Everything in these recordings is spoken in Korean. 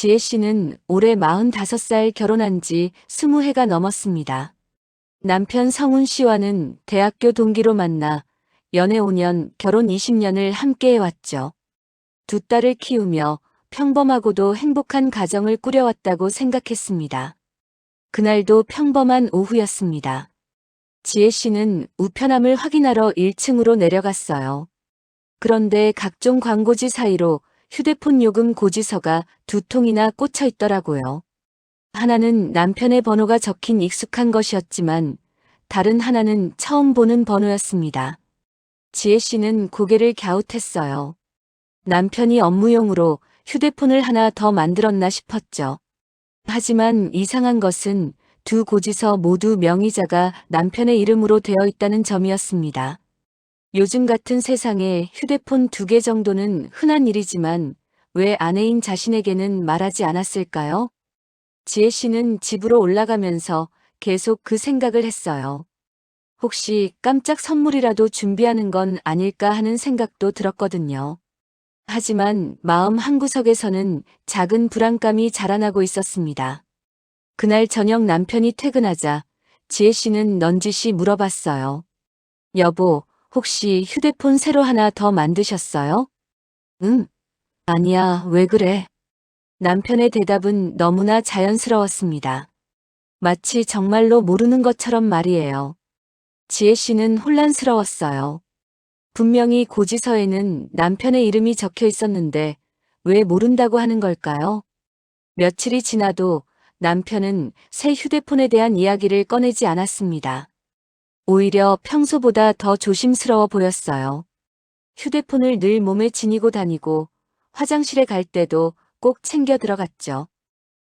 지혜 씨는 올해 45살 결혼한 지 20해가 넘었습니다. 남편 성훈 씨와는 대학교 동기로 만나 연애 5년, 결혼 20년을 함께 해왔죠. 두 딸을 키우며 평범하고도 행복한 가정을 꾸려왔다고 생각했습니다. 그날도 평범한 오후였습니다. 지혜 씨는 우편함을 확인하러 1층으로 내려갔어요. 그런데 각종 광고지 사이로 휴대폰 요금 고지서가 2통이나 꽂혀 있더라고요. 하나는 남편의 번호가 적힌 익숙한 것이었지만 다른 하나는 처음 보는 번호였습니다. 지혜 씨는 고개를 갸웃했어요. 남편이 업무용으로 휴대폰을 하나 더 만들었나 싶었죠. 하지만 이상한 것은 두 고지서 모두 명의자가 남편의 이름으로 되어 있다는 점이었습니다. 요즘 같은 세상에 휴대폰 2개 정도는 흔한 일이지만 왜 아내인 자신에게는 말하지 않았을까요? 지혜 씨는 집으로 올라가면서 계속 그 생각을 했어요. 혹시 깜짝 선물이라도 준비하는 건 아닐까 하는 생각도 들었거든요. 하지만 마음 한구석에서는 작은 불안감이 자라나고 있었습니다. 그날 저녁 남편이 퇴근하자 지혜 씨는 넌지시 물어봤어요. 여보, 혹시 휴대폰 새로 하나 더 만드셨어요? 응, 아니야, 왜 그래? 남편의 대답은 너무나 자연스러웠습니다. 마치 정말로 모르는 것처럼 말이에요. 지혜 씨는 혼란스러웠어요. 분명히 고지서에는 남편의 이름이 적혀 있었는데 왜 모른다고 하는 걸까요? 며칠이 지나도 남편은 새 휴대폰에 대한 이야기를 꺼내지 않았습니다. 오히려 평소보다 더 조심스러워 보였어요. 휴대폰을 늘 몸에 지니고 다니고 화장실에 갈 때도 꼭 챙겨 들어갔죠.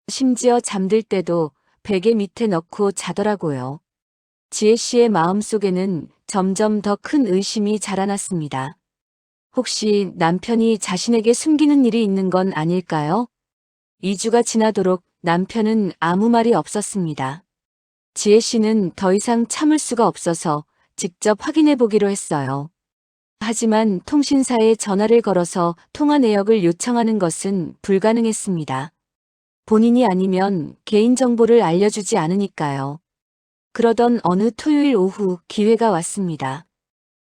심지어 잠들 때도 베개 밑에 넣고 자더라고요. 지혜 씨의 마음속에는 점점 더 큰 의심이 자라났습니다. 혹시 남편이 자신에게 숨기는 일이 있는 건 아닐까요? 2주가 지나도록 남편은 아무 말이 없었습니다. 지혜 씨는 더 이상 참을 수가 없어서 직접 확인해 보기로 했어요. 하지만 통신사에 전화를 걸어서 통화 내역을 요청하는 것은 불가능했습니다. 본인이 아니면 개인정보를 알려주지 않으니까요. 그러던 어느 토요일 오후 기회가 왔습니다.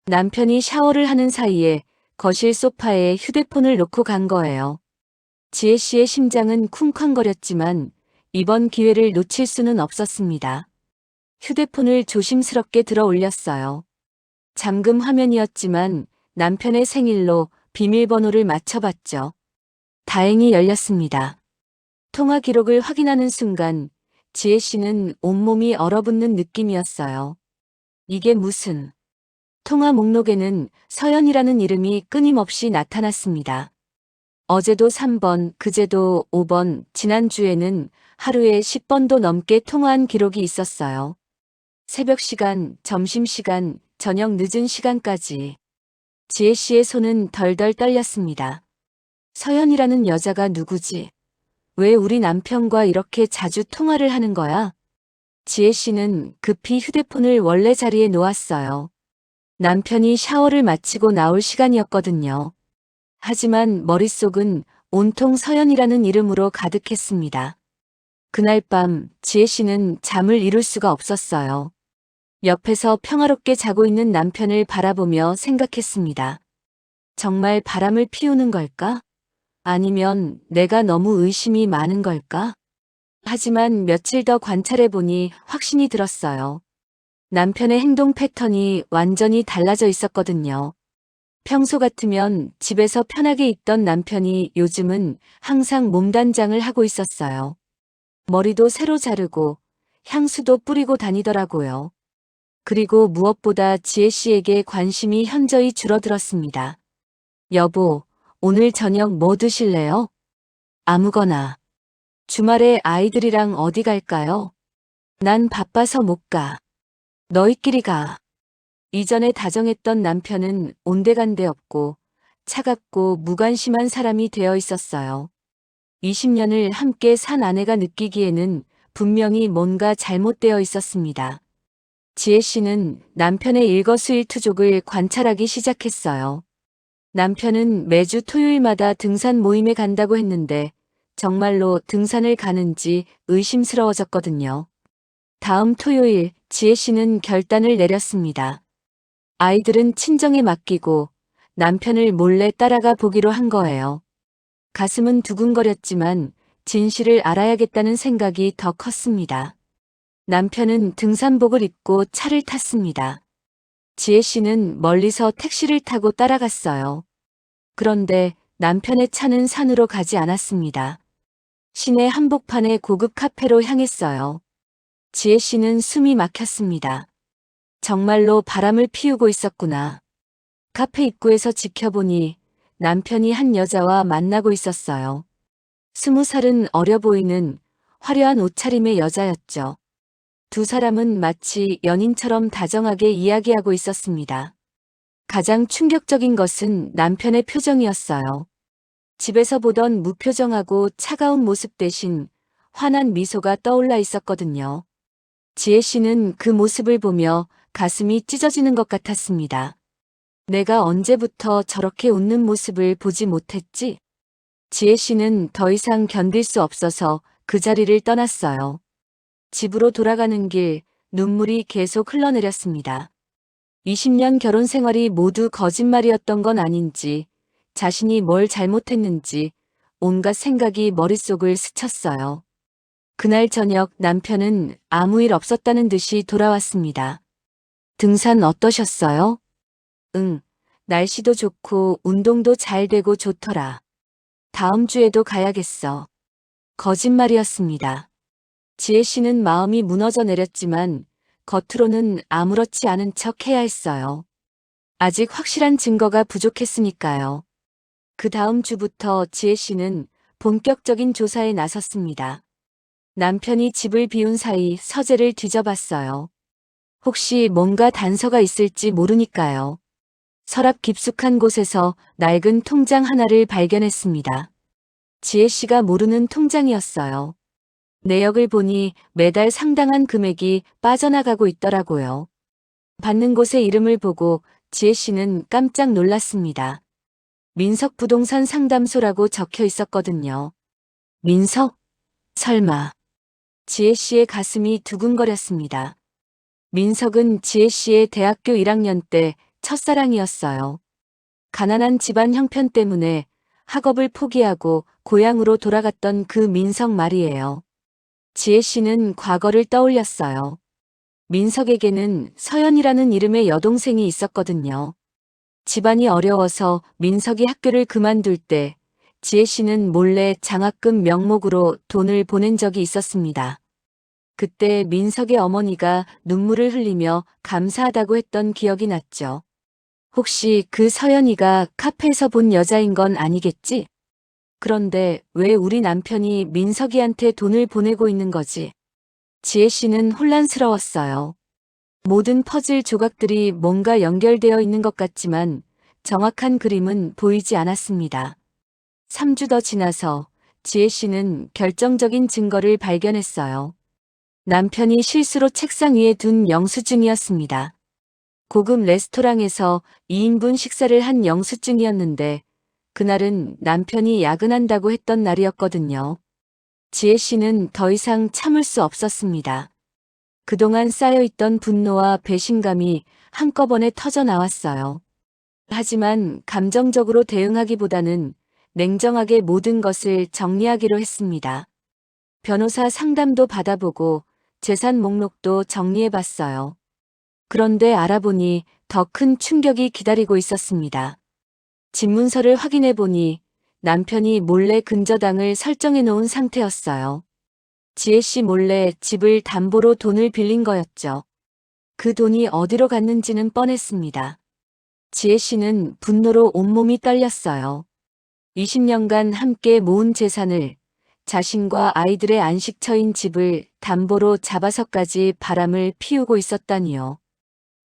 남편이 샤워를 하는 사이에 거실 소파에 휴대폰을 놓고 간 거예요. 지혜 씨의 심장은 쿵쾅거렸지만 이번 기회를 놓칠 수는 없었습니다. 휴대폰을 조심스럽게 들어 올렸어요. 잠금 화면이었지만 남편의 생일로 비밀번호를 맞춰봤죠. 다행히 열렸습니다. 통화 기록을 확인하는 순간 지혜 씨는 온몸이 얼어붙는 느낌이었어요. 이게 무슨... 통화 목록에는 서연이라는 이름이 끊임없이 나타났습니다. 어제도 3번, 그제도 5번, 지난주에는 하루에 10번도 넘게 통화한 기록이 있었어요. 새벽 시간, 점심시간, 저녁 늦은 시간까지. 지혜 씨의 손은 덜덜 떨렸습니다. 서연이라는 여자가 누구지? 왜 우리 남편과 이렇게 자주 통화를 하는 거야? 지혜 씨는 급히 휴대폰을 원래 자리에 놓았어요. 남편이 샤워를 마치고 나올 시간이었거든요. 하지만 머릿속은 온통 서연이라는 이름으로 가득했습니다. 그날 밤 지혜 씨는 잠을 이룰 수가 없었어요. 옆에서 평화롭게 자고 있는 남편을 바라보며 생각했습니다. 정말 바람을 피우는 걸까? 아니면 내가 너무 의심이 많은 걸까? 하지만 며칠 더 관찰해보니 확신이 들었어요. 남편의 행동 패턴이 완전히 달라져 있었거든요. 평소 같으면 집에서 편하게 있던 남편이 요즘은 항상 몸단장을 하고 있었어요. 머리도 새로 자르고 향수도 뿌리고 다니더라고요. 그리고 무엇보다 지혜 씨에게 관심이 현저히 줄어들었습니다. 여보, 오늘 저녁 뭐 드실래요? 아무거나. 주말에 아이들이랑 어디 갈까요? 난 바빠서 못 가. 너희끼리 가. 이전에 다정했던 남편은 온데간데 없고 차갑고 무관심한 사람이 되어 있었어요. 20년을 함께 산 아내가 느끼기에는 분명히 뭔가 잘못되어 있었습니다. 지혜 씨는 남편의 일거수일투족을 관찰하기 시작했어요. 남편은 매주 토요일마다 등산 모임에 간다고 했는데 정말로 등산을 가는지 의심스러워졌거든요. 다음 토요일 지혜 씨는 결단을 내렸습니다. 아이들은 친정에 맡기고 남편을 몰래 따라가 보기로 한 거예요. 가슴은 두근거렸지만 진실을 알아야겠다는 생각이 더 컸습니다. 남편은 등산복을 입고 차를 탔습니다. 지혜 씨는 멀리서 택시를 타고 따라갔어요. 그런데 남편의 차는 산으로 가지 않았습니다. 시내 한복판의 고급 카페로 향했어요. 지혜 씨는 숨이 막혔습니다. 정말로 바람을 피우고 있었구나. 카페 입구에서 지켜보니 남편이 한 여자와 만나고 있었어요. 20살은 어려 보이는 화려한 옷차림의 여자였죠. 두 사람은 마치 연인처럼 다정하게 이야기하고 있었습니다. 가장 충격적인 것은 남편의 표정이었어요. 집에서 보던 무표정하고 차가운 모습 대신 환한 미소가 떠올라 있었거든요. 지혜 씨는 그 모습을 보며 가슴이 찢어지는 것 같았습니다. 내가 언제부터 저렇게 웃는 모습을 보지 못했지? 지혜 씨는 더 이상 견딜 수 없어서 그 자리를 떠났어요. 집으로 돌아가는 길, 눈물이 계속 흘러내렸습니다. 20년 결혼 생활이 모두 거짓말이었던 건 아닌지, 자신이 뭘 잘못했는지, 온갖 생각이 머릿속을 스쳤어요. 그날 저녁 남편은 아무 일 없었다는 듯이 돌아왔습니다. 등산 어떠셨어요? 응, 날씨도 좋고 운동도 잘 되고 좋더라. 다음 주에도 가야겠어. 거짓말이었습니다. 지혜 씨는 마음이 무너져 내렸지만 겉으로는 아무렇지 않은 척 해야 했어요. 아직 확실한 증거가 부족했으니까요. 그 다음 주부터 지혜 씨는 본격적인 조사에 나섰습니다. 남편이 집을 비운 사이 서재를 뒤져봤어요. 혹시 뭔가 단서가 있을지 모르니까요. 서랍 깊숙한 곳에서 낡은 통장 하나를 발견했습니다. 지혜 씨가 모르는 통장이었어요. 내역을 보니 매달 상당한 금액이 빠져나가고 있더라고요. 받는 곳의 이름을 보고 지혜 씨는 깜짝 놀랐습니다. 민석부동산 상담소라고 적혀 있었거든요. 민석? 설마. 지혜 씨의 가슴이 두근거렸습니다. 민석은 지혜 씨의 대학교 1학년 때 첫사랑이었어요. 가난한 집안 형편 때문에 학업을 포기하고 고향으로 돌아갔던 그 민석 말이에요. 지혜 씨는 과거를 떠올렸어요. 민석에게는 서연이라는 이름의 여동생이 있었거든요. 집안이 어려워서 민석이 학교를 그만둘 때 지혜 씨는 몰래 장학금 명목으로 돈을 보낸 적이 있었습니다. 그때 민석의 어머니가 눈물을 흘리며 감사하다고 했던 기억이 났죠. 혹시 그 서연이가 카페에서 본 여자인 건 아니겠지? 그런데 왜 우리 남편이 민석이한테 돈을 보내고 있는 거지? 지혜 씨는 혼란스러웠어요. 모든 퍼즐 조각들이 뭔가 연결되어 있는 것 같지만 정확한 그림은 보이지 않았습니다. 3주 더 지나서 지혜 씨는 결정적인 증거를 발견했어요. 남편이 실수로 책상 위에 둔 영수증이었습니다. 고급 레스토랑에서 2인분 식사를 한 영수증이었는데 그날은 남편이 야근한다고 했던 날이었거든요. 지혜 씨는 더 이상 참을 수 없었습니다. 그동안 쌓여있던 분노와 배신감이 한꺼번에 터져 나왔어요. 하지만 감정적으로 대응하기보다는 냉정하게 모든 것을 정리하기로 했습니다. 변호사 상담도 받아보고 재산 목록도 정리해봤어요. 그런데 알아보니 더 큰 충격이 기다리고 있었습니다. 집 문서를 확인해보니 남편이 몰래 근저당을 설정해 놓은 상태였어요. 지혜 씨 몰래 집을 담보로 돈을 빌린 거였죠. 그 돈이 어디로 갔는지는 뻔했습니다. 지혜 씨는 분노로 온몸이 떨렸어요. 20년간 함께 모은 재산을 자신과 아이들의 안식처인 집을 담보로 잡아서까지 바람을 피우고 있었다니요.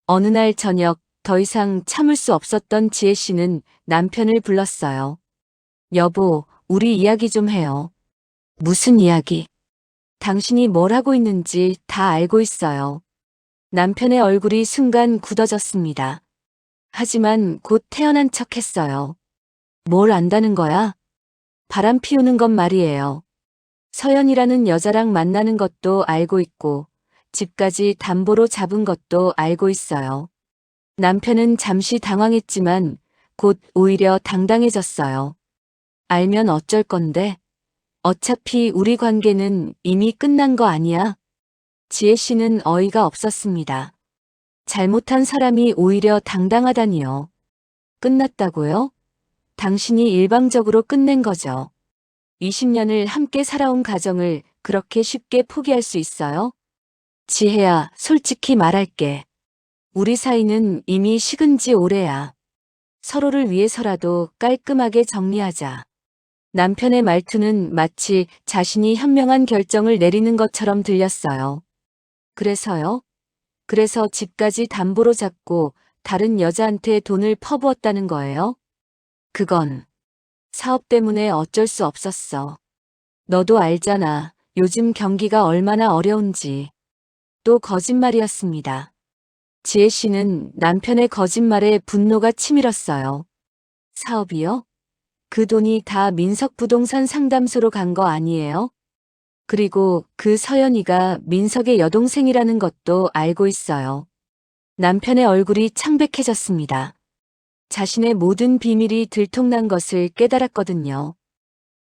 어느 날 저녁 더 이상 참을 수 없었던 지혜 씨는 남편을 불렀어요. 여보, 우리 이야기 좀 해요. 무슨 이야기? 당신이 뭘 하고 있는지 다 알고 있어요. 남편의 얼굴이 순간 굳어졌습니다. 하지만 곧 태어난 척 했어요. 뭘 안다는 거야? 바람 피우는 것 말이에요. 서연이라는 여자랑 만나는 것도 알고 있고 집까지 담보로 잡은 것도 알고 있어요. 남편은 잠시 당황했지만 곧 오히려 당당해졌어요. 알면 어쩔 건데? 어차피 우리 관계는 이미 끝난 거 아니야? 지혜 씨는 어이가 없었습니다. 잘못한 사람이 오히려 당당하다니요. 끝났다고요? 당신이 일방적으로 끝낸 거죠. 20년을 함께 살아온 가정을 그렇게 쉽게 포기할 수 있어요? 지혜야, 솔직히 말할게. 우리 사이는 이미 식은 지 오래야. 서로를 위해서라도 깔끔하게 정리하자. 남편의 말투는 마치 자신이 현명한 결정을 내리는 것처럼 들렸어요. 그래서요? 그래서 집까지 담보로 잡고 다른 여자한테 돈을 퍼부었다는 거예요? 그건 사업 때문에 어쩔 수 없었어. 너도 알잖아. 요즘 경기가 얼마나 어려운지. 또 거짓말이었습니다. 지혜 씨는 남편의 거짓말에 분노가 치밀었어요. 사업이요? 그 돈이 다 민석부동산 상담소로 간 거 아니에요? 그리고 그 서연이가 민석의 여동생이라는 것도 알고 있어요. 남편의 얼굴이 창백해졌습니다. 자신의 모든 비밀이 들통난 것을 깨달았거든요.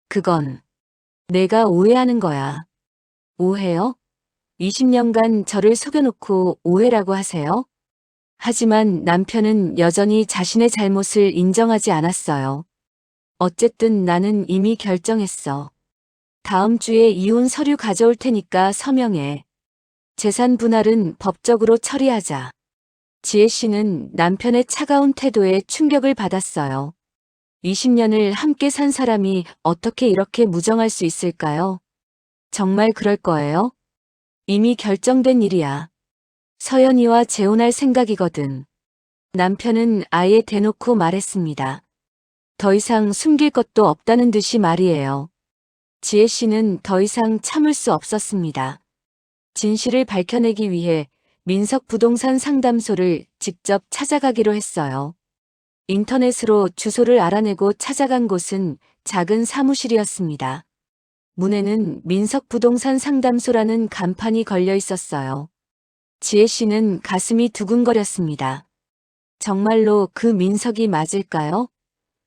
그건 내가 오해하는 거야. 오해요? 20년간 저를 속여놓고 오해라고 하세요? 하지만 남편은 여전히 자신의 잘못을 인정하지 않았어요. 어쨌든 나는 이미 결정했어. 다음 주에 이혼 서류 가져올 테니까 서명해. 재산 분할은 법적으로 처리하자. 지혜 씨는 남편의 차가운 태도에 충격을 받았어요. 20년을 함께 산 사람이 어떻게 이렇게 무정할 수 있을까요? 정말 그럴 거예요? 이미 결정된 일이야. 서연이와 재혼할 생각이거든. 남편은 아예 대놓고 말했습니다. 더 이상 숨길 것도 없다는 듯이 말이에요. 지혜 씨는 더 이상 참을 수 없었습니다. 진실을 밝혀내기 위해 민석 부동산 상담소를 직접 찾아가기로 했어요. 인터넷으로 주소를 알아내고 찾아간 곳은 작은 사무실이었습니다. 문에는 민석 부동산 상담소라는 간판이 걸려 있었어요. 지혜 씨는 가슴이 두근거렸습니다. 정말로 그 민석이 맞을까요?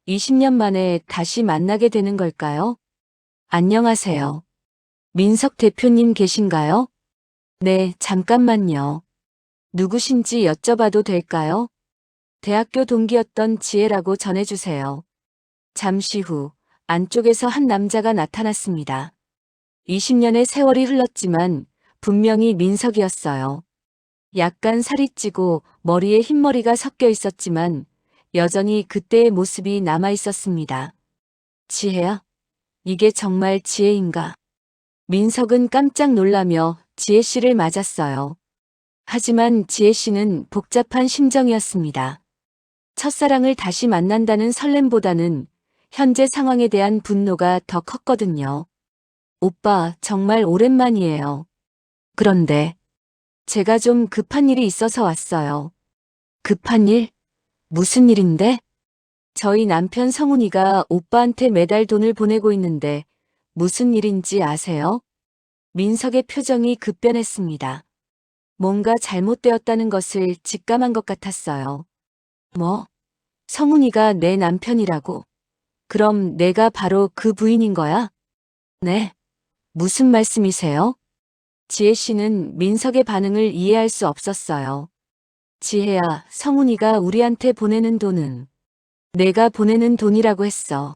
20년 만에 다시 만나게 되는 걸까요? 안녕하세요. 민석 대표님 계신가요? 네, 잠깐만요. 누구신지 여쭤봐도 될까요? 대학교 동기였던 지혜라고 전해주세요. 잠시 후 안쪽에서 한 남자가 나타났습니다. 20년의 세월이 흘렀지만 분명히 민석이었어요. 약간 살이 찌고 머리에 흰머리가 섞여 있었지만 여전히 그때의 모습이 남아 있었습니다. 지혜야? 이게 정말 지혜인가? 민석은 깜짝 놀라며 지혜 씨를 맞았어요. 하지만 지혜 씨는 복잡한 심정이었습니다. 첫사랑을 다시 만난다는 설렘보다는 현재 상황에 대한 분노가 더 컸거든요. 오빠, 정말 오랜만이에요. 그런데 제가 좀 급한 일이 있어서 왔어요. 급한 일? 무슨 일인데? 저희 남편 성훈이가 오빠한테 매달 돈을 보내고 있는데 무슨 일인지 아세요? 민석의 표정이 급변했습니다. 뭔가 잘못되었다는 것을 직감한 것 같았어요. 뭐? 성훈이가 내 남편이라고? 그럼 내가 바로 그 부인인 거야? 네. 무슨 말씀이세요? 지혜 씨는 민석의 반응을 이해할 수 없었어요. 지혜야, 성훈이가 우리한테 보내는 돈은 내가 보내는 돈이라고 했어.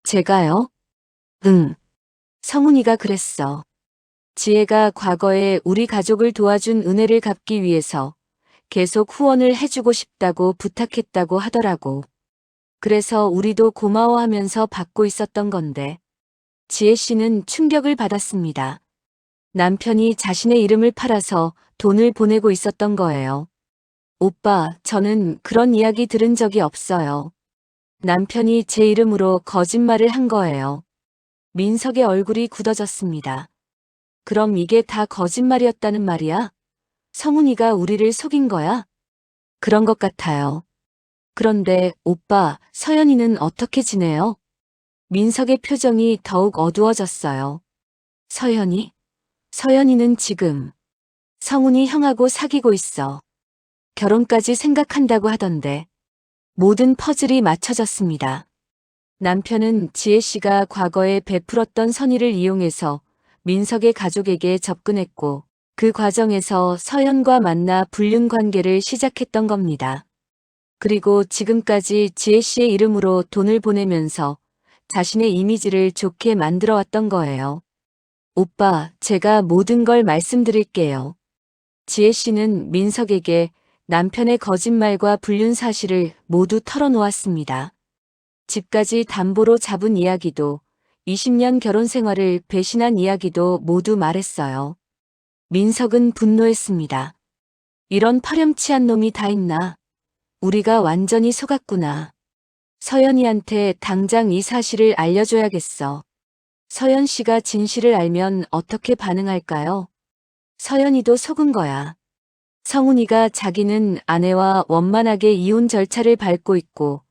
제가요? 응. 성훈이가 그랬어. 지혜가 과거에 우리 가족을 도와준 은혜를 갚기 위해서 계속 후원을 해주고 싶다고 부탁했다고 하더라고. 그래서 우리도 고마워하면서 받고 있었던 건데. 지혜 씨는 충격을 받았습니다. 남편이 자신의 이름을 팔아서 돈을 보내고 있었던 거예요. 오빠, 저는 그런 이야기 들은 적이 없어요. 남편이 제 이름으로 거짓말을 한 거예요. 민석의 얼굴이 굳어졌습니다. 그럼 이게 다 거짓말이었다는 말이야? 성훈이가 우리를 속인 거야? 그런 것 같아요. 그런데 오빠, 서연이는 어떻게 지내요? 민석의 표정이 더욱 어두워졌어요. 서연이? 서연이는 지금 성훈이 형하고 사귀고 있어. 결혼까지 생각한다고 하던데. 모든 퍼즐이 맞춰졌습니다. 남편은 지혜 씨가 과거에 베풀었던 선의를 이용해서 민석의 가족에게 접근했고 그 과정에서 서연과 만나 불륜 관계를 시작했던 겁니다. 그리고 지금까지 지혜 씨의 이름으로 돈을 보내면서 자신의 이미지를 좋게 만들어 왔던 거예요. 오빠, 제가 모든 걸 말씀드릴게요. 지혜 씨는 민석에게 남편의 거짓말과 불륜 사실을 모두 털어놓았습니다. 집까지 담보로 잡은 이야기도 20년 결혼 생활을 배신한 이야기도 모두 말했어요. 민석은 분노했습니다. 이런 파렴치한 놈이 다 있나? 우리가 완전히 속았구나. 서연이한테 당장 이 사실을 알려줘야겠어. 서연 씨가 진실을 알면 어떻게 반응할까요? 서연이도 속은 거야. 성훈이가 자기는 아내와 원만하게 이혼 절차를 밟고 있고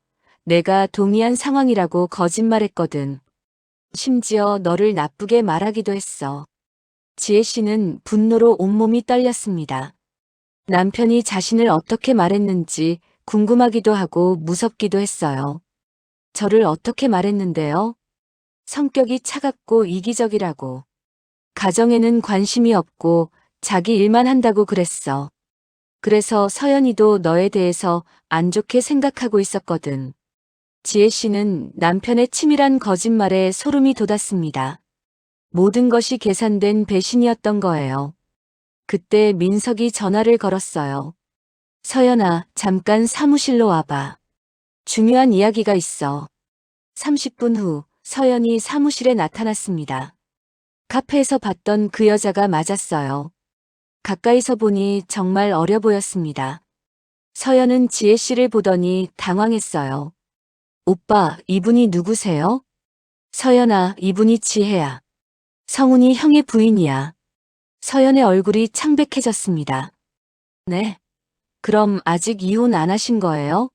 내가 동의한 상황이라고 거짓말했거든. 심지어 너를 나쁘게 말하기도 했어. 지혜 씨는 분노로 온몸이 떨렸습니다. 남편이 자신을 어떻게 말했는지 궁금하기도 하고 무섭기도 했어요. 저를 어떻게 말했는데요? 성격이 차갑고 이기적이라고. 가정에는 관심이 없고 자기 일만 한다고 그랬어. 그래서 서연이도 너에 대해서 안 좋게 생각하고 있었거든. 지혜 씨는 남편의 치밀한 거짓말에 소름이 돋았습니다. 모든 것이 계산된 배신이었던 거예요. 그때 민석이 전화를 걸었어요. 서연아, 잠깐 사무실로 와봐. 중요한 이야기가 있어. 30분 후 서연이 사무실에 나타났습니다. 카페에서 봤던 그 여자가 맞았어요. 가까이서 보니 정말 어려 보였습니다. 서연은 지혜 씨를 보더니 당황했어요. 오빠, 이분이 누구세요? 서연아, 이분이 지혜야. 성훈이 형의 부인이야. 서연의 얼굴이 창백해졌습니다. 네. 그럼 아직 이혼 안 하신 거예요?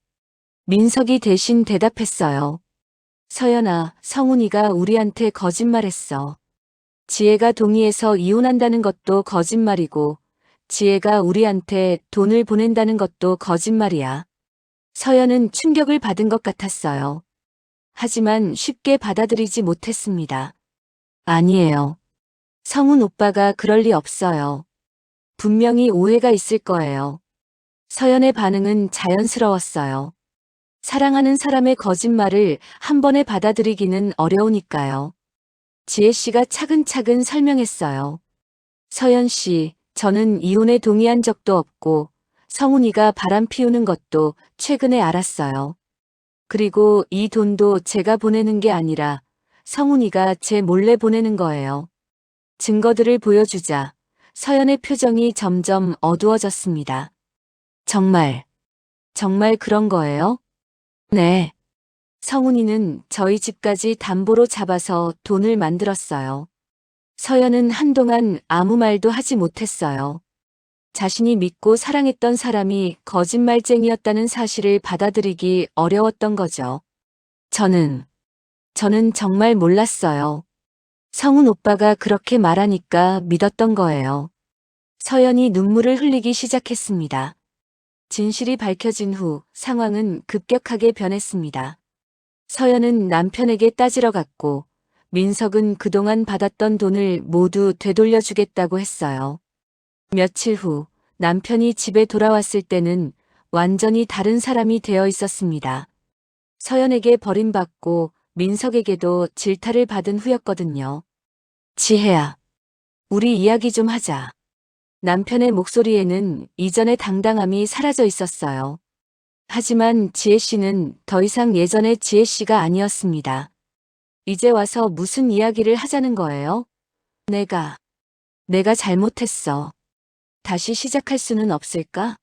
민석이 대신 대답했어요. 서연아, 성훈이가 우리한테 거짓말했어. 지혜가 동의해서 이혼한다는 것도 거짓말이고, 지혜가 우리한테 돈을 보낸다는 것도 거짓말이야. 서연은 충격을 받은 것 같았어요. 하지만 쉽게 받아들이지 못했습니다. 아니에요. 성훈 오빠가 그럴 리 없어요. 분명히 오해가 있을 거예요. 서연의 반응은 자연스러웠어요. 사랑하는 사람의 거짓말을 한 번에 받아들이기는 어려우니까요. 지혜 씨가 차근차근 설명했어요. 서연 씨, 저는 이혼에 동의한 적도 없고 성훈이가 바람 피우는 것도 최근에 알았어요. 그리고 이 돈도 제가 보내는 게 아니라 성훈이가 제 몰래 보내는 거예요. 증거들을 보여주자 서연의 표정이 점점 어두워졌습니다. 정말 그런 거예요? 네. 성훈이는 저희 집까지 담보로 잡아서 돈을 만들었어요. 서연은 한동안 아무 말도 하지 못했어요. 자신이 믿고 사랑했던 사람이 거짓말쟁이였다는 사실을 받아들이기 어려웠던 거죠. 저는 정말 몰랐어요. 성훈 오빠가 그렇게 말하니까 믿었던 거예요. 서연이 눈물을 흘리기 시작했습니다. 진실이 밝혀진 후 상황은 급격하게 변했습니다. 서연은 남편에게 따지러 갔고 민석은 그동안 받았던 돈을 모두 되돌려주겠다고 했어요. 며칠 후 남편이 집에 돌아왔을 때는 완전히 다른 사람이 되어 있었습니다. 서연에게 버림받고 민석에게도 질타를 받은 후였거든요. 지혜야, 우리 이야기 좀 하자. 남편의 목소리에는 이전의 당당함이 사라져 있었어요. 하지만 지혜 씨는 더 이상 예전의 지혜 씨가 아니었습니다. 이제 와서 무슨 이야기를 하자는 거예요? 내가 잘못했어. 다시 시작할 수는 없을까?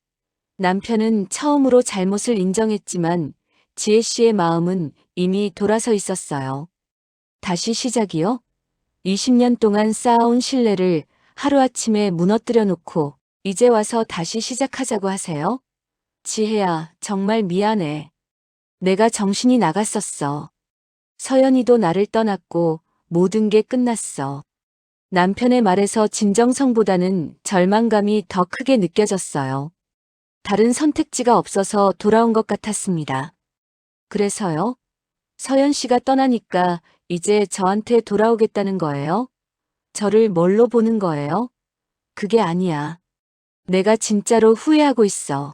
남편은 처음으로 잘못을 인정했지만 지혜 씨의 마음은 이미 돌아서 있었어요. 다시 시작이요? 20년 동안 쌓아온 신뢰를 하루아침에 무너뜨려 놓고 이제 와서 다시 시작하자고 하세요? 지혜야, 정말 미안해. 내가 정신이 나갔었어. 서연이도 나를 떠났고 모든 게 끝났어. 남편의 말에서 진정성보다는 절망감이 더 크게 느껴졌어요. 다른 선택지가 없어서 돌아온 것 같았습니다. 그래서요? 서연 씨가 떠나니까 이제 저한테 돌아오겠다는 거예요? 저를 뭘로 보는 거예요? 그게 아니야. 내가 진짜로 후회하고 있어.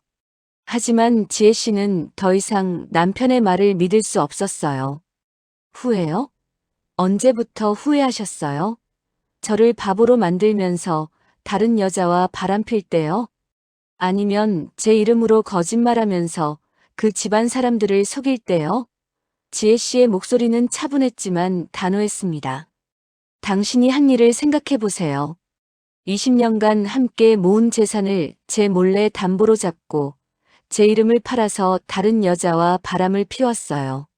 하지만 지혜 씨는 더 이상 남편의 말을 믿을 수 없었어요. 후회요? 언제부터 후회하셨어요? 저를 바보로 만들면서 다른 여자와 바람필 때요? 아니면 제 이름으로 거짓말하면서 그 집안 사람들을 속일 때요? 지혜 씨의 목소리는 차분했지만 단호했습니다. 당신이 한 일을 생각해 보세요. 20년간 함께 모은 재산을 제 몰래 담보로 잡고 제 이름을 팔아서 다른 여자와 바람을 피웠어요.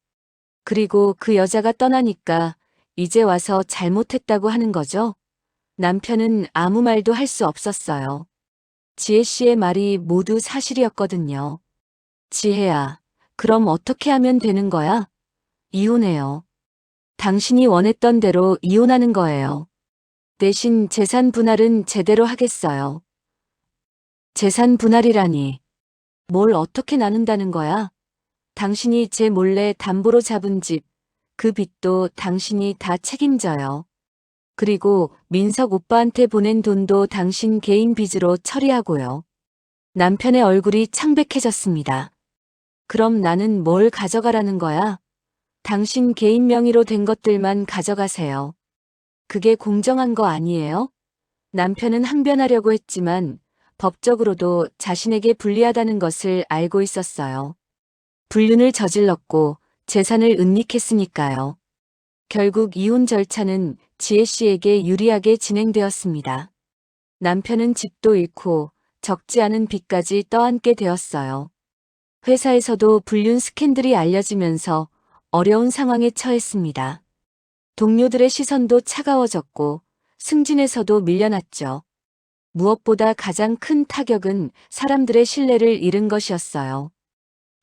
그리고 그 여자가 떠나니까 이제 와서 잘못했다고 하는 거죠? 남편은 아무 말도 할 수 없었어요. 지혜 씨의 말이 모두 사실이었거든요. 지혜야, 그럼 어떻게 하면 되는 거야? 이혼해요. 당신이 원했던 대로 이혼하는 거예요. 대신 재산 분할은 제대로 하겠어요. 재산 분할이라니. 뭘 어떻게 나눈다는 거야? 당신이 제 몰래 담보로 잡은 집, 그 빚도 당신이 다 책임져요. 그리고 민석 오빠한테 보낸 돈도 당신 개인 빚으로 처리하고요. 남편의 얼굴이 창백해졌습니다. 그럼 나는 뭘 가져가라는 거야? 당신 개인 명의로 된 것들만 가져가세요. 그게 공정한 거 아니에요? 남편은 항변하려고 했지만 법적으로도 자신에게 불리하다는 것을 알고 있었어요. 불륜을 저질렀고 재산을 은닉했으니까요. 결국 이혼 절차는 지혜 씨에게 유리하게 진행되었습니다. 남편은 집도 잃고 적지 않은 빚까지 떠안게 되었어요. 회사에서도 불륜 스캔들이 알려지면서 어려운 상황에 처했습니다. 동료들의 시선도 차가워졌고 승진에서도 밀려났죠. 무엇보다 가장 큰 타격은 사람들의 신뢰를 잃은 것이었어요.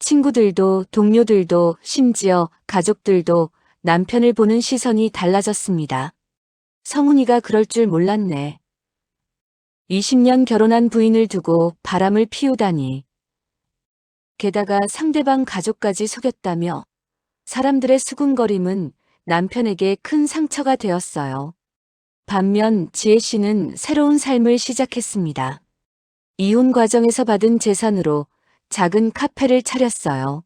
친구들도 동료들도 심지어 가족들도 남편을 보는 시선이 달라졌습니다. 성훈이가 그럴 줄 몰랐네. 20년 결혼한 부인을 두고 바람을 피우다니. 게다가 상대방 가족까지 속였다며 사람들의 수군거림은 남편에게 큰 상처가 되었어요. 반면 지혜 씨는 새로운 삶을 시작했습니다. 이혼 과정에서 받은 재산으로 작은 카페를 차렸어요.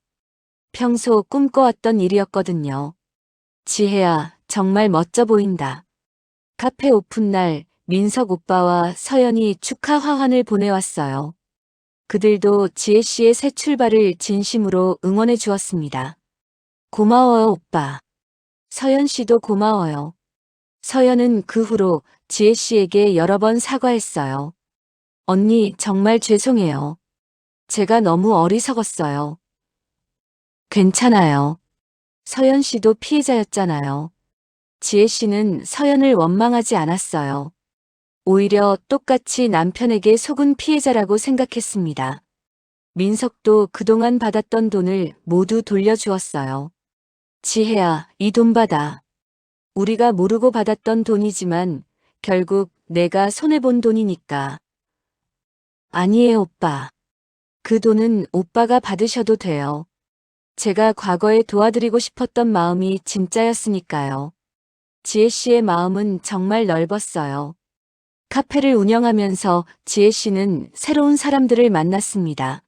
평소 꿈꿔왔던 일이었거든요. 지혜야, 정말 멋져 보인다. 카페 오픈날 민석 오빠와 서연이 축하 화환을 보내왔어요. 그들도 지혜 씨의 새 출발을 진심으로 응원해 주었습니다. 고마워요, 오빠. 서연 씨도 고마워요. 서연은 그 후로 지혜 씨에게 여러 번 사과했어요. 언니, 정말 죄송해요. 제가 너무 어리석었어요. 괜찮아요. 서연 씨도 피해자였잖아요. 지혜 씨는 서연을 원망하지 않았어요. 오히려 똑같이 남편에게 속은 피해자라고 생각했습니다. 민석도 그동안 받았던 돈을 모두 돌려주었어요. 지혜야, 이 돈 받아. 우리가 모르고 받았던 돈이지만 결국 내가 손해본 돈이니까. 아니에요, 오빠. 그 돈은 오빠가 받으셔도 돼요. 제가 과거에 도와드리고 싶었던 마음이 진짜였으니까요. 지혜 씨의 마음은 정말 넓었어요. 카페를 운영하면서 지혜 씨는 새로운 사람들을 만났습니다.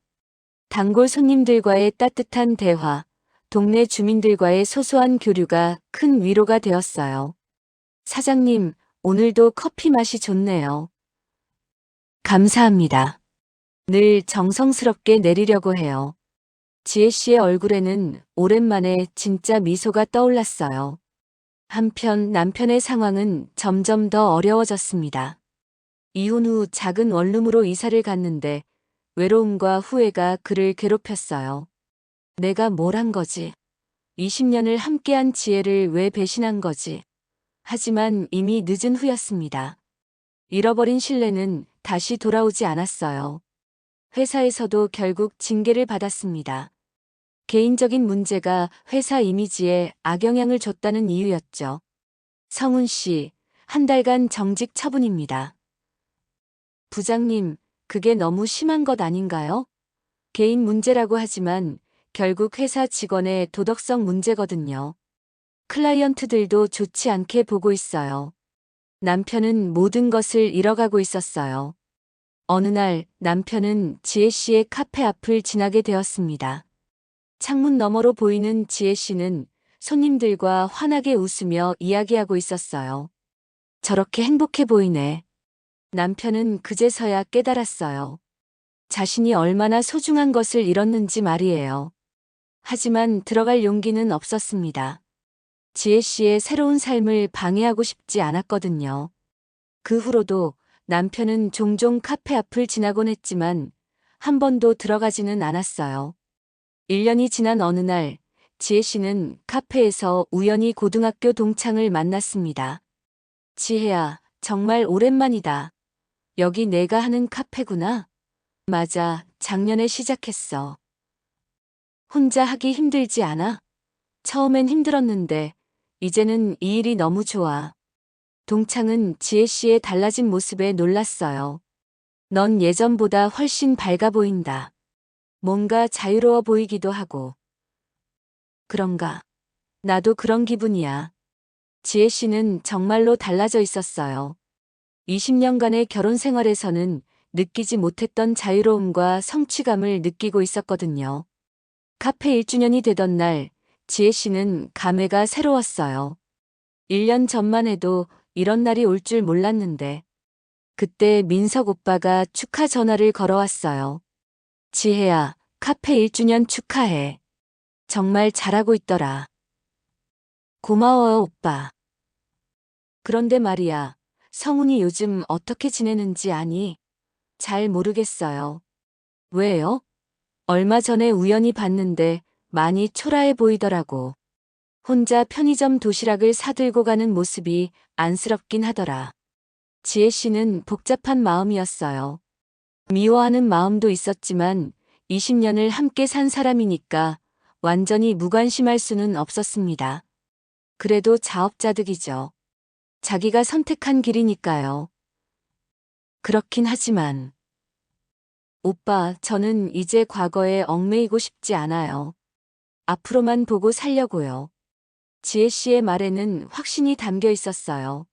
단골 손님들과의 따뜻한 대화, 동네 주민들과의 소소한 교류가 큰 위로가 되었어요. 사장님, 오늘도 커피 맛이 좋네요. 감사합니다. 늘 정성스럽게 내리려고 해요. 지혜 씨의 얼굴에는 오랜만에 진짜 미소가 떠올랐어요. 한편 남편의 상황은 점점 더 어려워졌습니다. 이혼 후 작은 원룸으로 이사를 갔는데 외로움과 후회가 그를 괴롭혔어요. 내가 뭘 한 거지? 20년을 함께한 지혜를 왜 배신한 거지? 하지만 이미 늦은 후였습니다. 잃어버린 신뢰는 다시 돌아오지 않았어요. 회사에서도 결국 징계를 받았습니다. 개인적인 문제가 회사 이미지에 악영향을 줬다는 이유였죠. 성훈 씨, 한 달간 정직 처분입니다. 부장님, 그게 너무 심한 것 아닌가요? 개인 문제라고 하지만 결국 회사 직원의 도덕성 문제거든요. 클라이언트들도 좋지 않게 보고 있어요. 남편은 모든 것을 잃어가고 있었어요. 어느 날 남편은 지혜 씨의 카페 앞을 지나게 되었습니다. 창문 너머로 보이는 지혜 씨는 손님들과 환하게 웃으며 이야기하고 있었어요. 저렇게 행복해 보이네. 남편은 그제서야 깨달았어요. 자신이 얼마나 소중한 것을 잃었는지 말이에요. 하지만 들어갈 용기는 없었습니다. 지혜 씨의 새로운 삶을 방해하고 싶지 않았거든요. 그 후로도 남편은 종종 카페 앞을 지나곤 했지만 한 번도 들어가지는 않았어요. 1년이 지난 어느 날 지혜 씨는 카페에서 우연히 고등학교 동창을 만났습니다. 지혜야, 정말 오랜만이다. 여기 내가 하는 카페구나. 맞아, 작년에 시작했어. 혼자 하기 힘들지 않아? 처음엔 힘들었는데 이제는 이 일이 너무 좋아. 동창은 지혜 씨의 달라진 모습에 놀랐어요. 넌 예전보다 훨씬 밝아 보인다. 뭔가 자유로워 보이기도 하고. 그런가? 나도 그런 기분이야. 지혜 씨는 정말로 달라져 있었어요. 20년간의 결혼 생활에서는 느끼지 못했던 자유로움과 성취감을 느끼고 있었거든요. 카페 1주년이 되던 날, 지혜 씨는 감회가 새로웠어요. 1년 전만 해도 이런 날이 올 줄 몰랐는데, 그때 민석 오빠가 축하 전화를 걸어왔어요. 지혜야, 카페 1주년 축하해. 정말 잘하고 있더라. 고마워요, 오빠. 그런데 말이야, 성훈이 요즘 어떻게 지내는지 아니? 잘 모르겠어요. 왜요? 얼마 전에 우연히 봤는데 많이 초라해 보이더라고. 혼자 편의점 도시락을 사들고 가는 모습이 안쓰럽긴 하더라. 지혜 씨는 복잡한 마음이었어요. 미워하는 마음도 있었지만 20년을 함께 산 사람이니까 완전히 무관심할 수는 없었습니다. 그래도 자업자득이죠. 자기가 선택한 길이니까요. 그렇긴 하지만 오빠, 저는 이제 과거에 얽매이고 싶지 않아요. 앞으로만 보고 살려고요. 지혜 씨의 말에는 확신이 담겨 있었어요.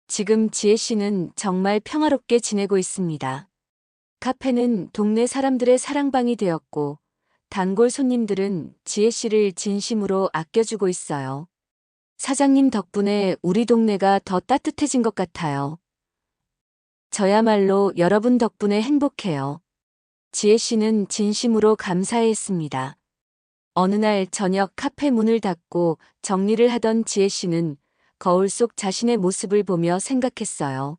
지금 지혜 씨는 정말 평화롭게 지내고 있습니다. 카페는 동네 사람들의 사랑방이 되었고, 단골 손님들은 지혜 씨를 진심으로 아껴주고 있어요. 사장님 덕분에 우리 동네가 더 따뜻해진 것 같아요. 저야말로 여러분 덕분에 행복해요. 지혜 씨는 진심으로 감사했습니다. 어느 날 저녁 카페 문을 닫고 정리를 하던 지혜 씨는 거울 속 자신의 모습을 보며 생각했어요.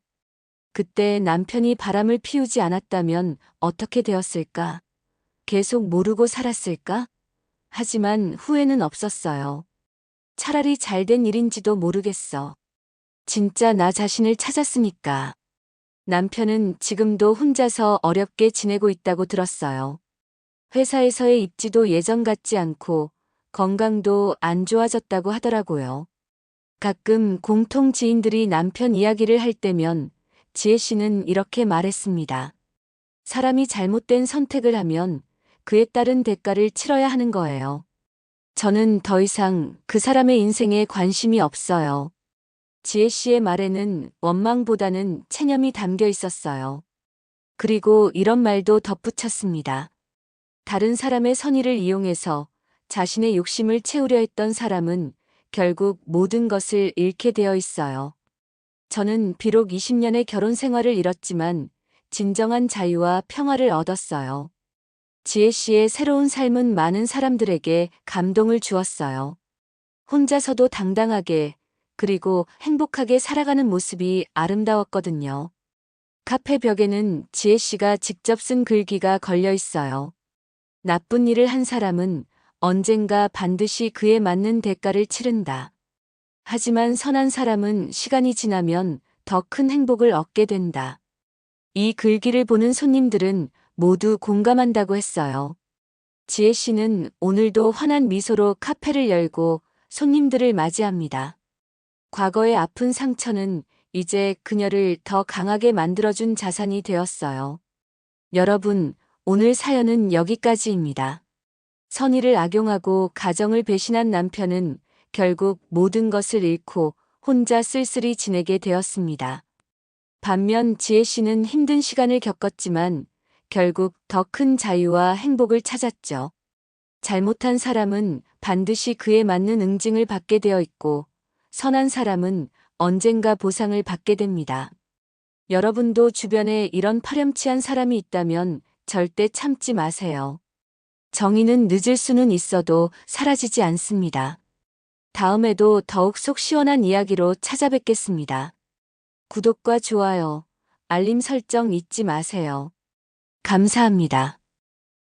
그때 남편이 바람을 피우지 않았다면 어떻게 되었을까? 계속 모르고 살았을까? 하지만 후회는 없었어요. 차라리 잘된 일인지도 모르겠어. 진짜 나 자신을 찾았으니까. 남편은 지금도 혼자서 어렵게 지내고 있다고 들었어요. 회사에서의 입지도 예전 같지 않고 건강도 안 좋아졌다고 하더라고요. 가끔 공통 지인들이 남편 이야기를 할 때면 지혜 씨는 이렇게 말했습니다. 사람이 잘못된 선택을 하면 그에 따른 대가를 치러야 하는 거예요. 저는 더 이상 그 사람의 인생에 관심이 없어요. 지혜 씨의 말에는 원망보다는 체념이 담겨 있었어요. 그리고 이런 말도 덧붙였습니다. 다른 사람의 선의를 이용해서 자신의 욕심을 채우려 했던 사람은 결국 모든 것을 잃게 되어 있어요. 저는 비록 20년의 결혼 생활을 잃었지만 진정한 자유와 평화를 얻었어요. 지혜 씨의 새로운 삶은 많은 사람들에게 감동을 주었어요. 혼자서도 당당하게 그리고 행복하게 살아가는 모습이 아름다웠거든요. 카페 벽에는 지혜 씨가 직접 쓴 글귀가 걸려 있어요. 나쁜 일을 한 사람은 언젠가 반드시 그에 맞는 대가를 치른다. 하지만 선한 사람은 시간이 지나면 더 큰 행복을 얻게 된다. 이 글귀를 보는 손님들은 모두 공감한다고 했어요. 지혜 씨는 오늘도 환한 미소로 카페를 열고 손님들을 맞이합니다. 과거의 아픈 상처는 이제 그녀를 더 강하게 만들어준 자산이 되었어요. 여러분, 오늘 사연은 여기까지입니다. 선의를 악용하고 가정을 배신한 남편은 결국 모든 것을 잃고 혼자 쓸쓸히 지내게 되었습니다. 반면 지혜 씨는 힘든 시간을 겪었지만 결국 더 큰 자유와 행복을 찾았죠. 잘못한 사람은 반드시 그에 맞는 응징을 받게 되어 있고 선한 사람은 언젠가 보상을 받게 됩니다. 여러분도 주변에 이런 파렴치한 사람이 있다면 절대 참지 마세요. 정의는 늦을 수는 있어도 사라지지 않습니다. 다음에도 더욱 속 시원한 이야기로 찾아뵙겠습니다. 구독과 좋아요, 알림 설정 잊지 마세요. 감사합니다.